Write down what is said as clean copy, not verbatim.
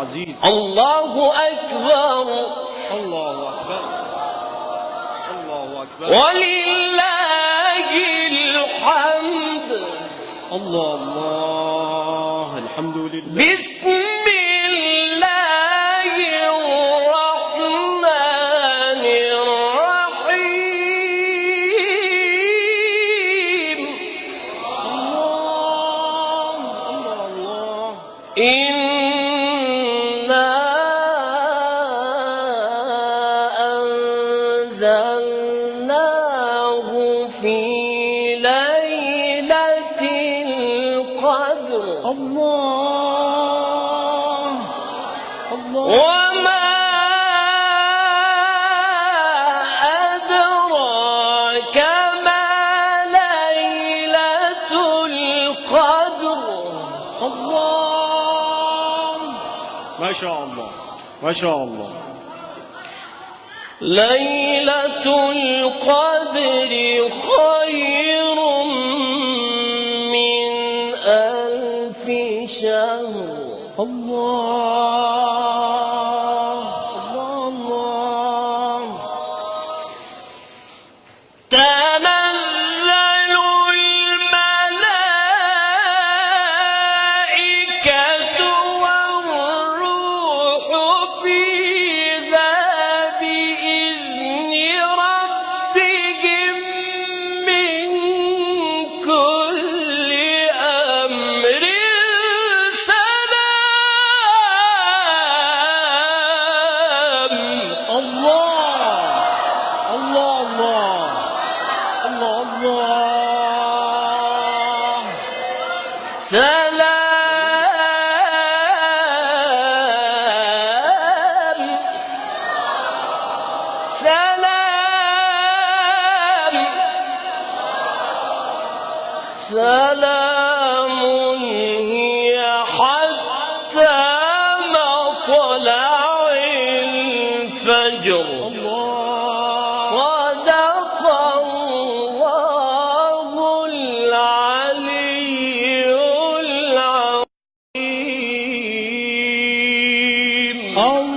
العزيز. الله أكبر. الله أكبر. الله أكبر. ولله الحمد. الله الله الحمد لله. بسم الله الرحمن الرحيم. الله الله الله. إنا أنزلناه في ليلة القدر. الله الله. وما أدراك ما ليلة القدر. الله ما شاء الله ما شاء الله. ليلة القدر خير من 1000 شهر. الله الله الله. تنزل الملائكة والروح فيها بإذن ربهم من كل أمر سلام. الله الله الله الله الله. سلام سلام سلام هي حتى مطلع الفجر. الله صدق الله العلي العظيم. الله